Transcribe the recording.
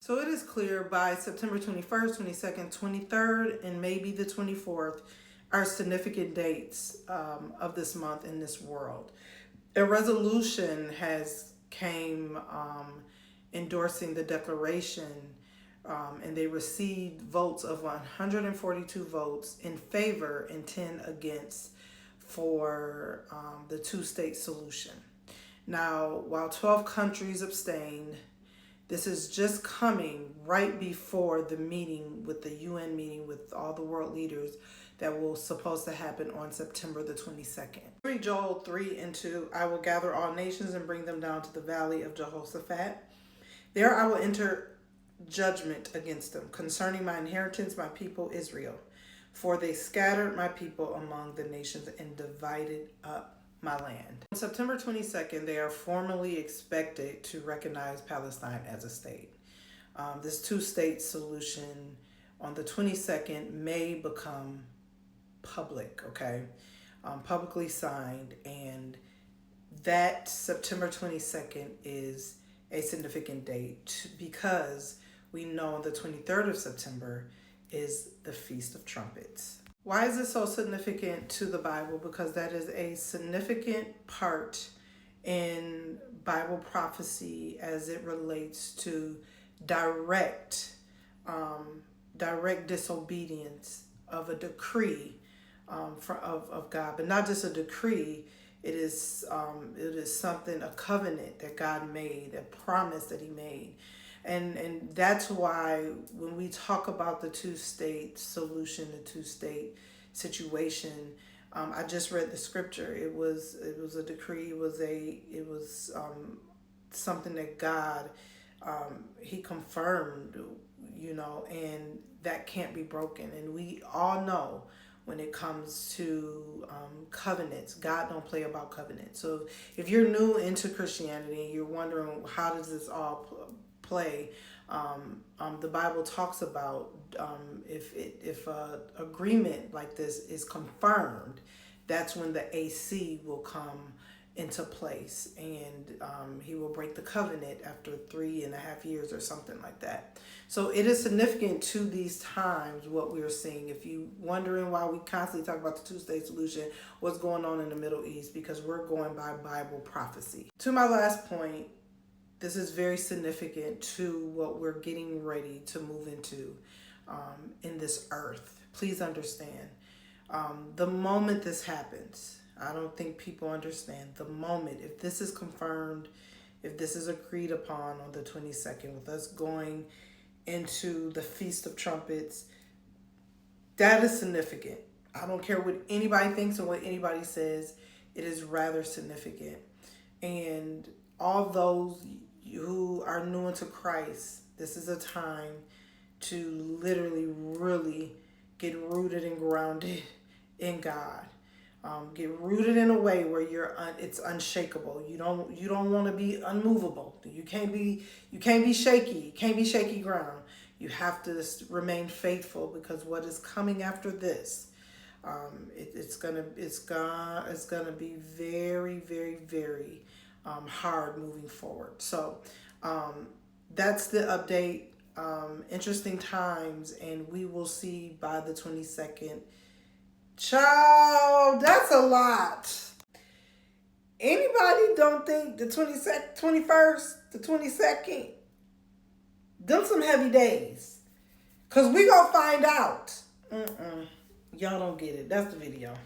So it is clear by September 21st, 22nd, 23rd, and maybe the 24th are significant dates of this month in this world. A resolution has came endorsing the declaration, and they received votes of 142 votes in favor and 10 against for the two-state solution. Now, while 12 countries abstained, this is just coming right before the meeting with the UN meeting with all the world leaders that will supposed to happen on September the 22nd. Read Joel 3:2. I will gather all nations and bring them down to the valley of Jehoshaphat. There I will enter judgment against them concerning my inheritance, my people Israel. For they scattered my people among the nations and divided up my land. On September 22nd, they are formally expected to recognize Palestine as a state. This two-state solution on the 22nd may become public, publicly signed, and that September 22nd is a significant date because we know on the 23rd of September is the Feast of Trumpets. Why is it so significant to the Bible? Because that is a significant part in Bible prophecy as it relates to direct disobedience of a decree of God, but not just a decree. It is something, a covenant that God made, a promise that He made. And that's why when we talk about the two-state solution, the two-state situation, I just read the scripture. It was a decree. It was something that God He confirmed, and that can't be broken. And we all know when it comes to covenants, God don't play about covenants. So if you're new into Christianity and you're wondering how does this all play, the Bible talks about if a agreement like this is confirmed, that's when the AC will come into place, and He will break the covenant after 3.5 years or something like that. So it is significant to these times what we're seeing. If you wondering why we constantly talk about the two-state solution, what's going on in the Middle East, because we're going by Bible prophecy. To my last point, this is very significant to what we're getting ready to move into in this earth. Please understand, the moment this happens, I don't think people understand the moment. If this is confirmed, if this is agreed upon on the 22nd, with us going into the Feast of Trumpets, that is significant. I don't care what anybody thinks or what anybody says. It is rather significant. And all those who are new into Christ, this is a time to literally really get rooted and grounded in God. Get rooted in a way where it's unshakable. You don't want to be unmovable. You can't be shaky. You can't be shaky ground. You have to remain faithful, because what is coming after this, it's gonna be very, very, very hard moving forward. So that's the update. Interesting times, and we will see by the 22nd. Child, that's a lot. Anybody don't think the 22nd, 21st, the 22nd, them some heavy days? Because we gonna find out. Y'all don't get it. That's the video.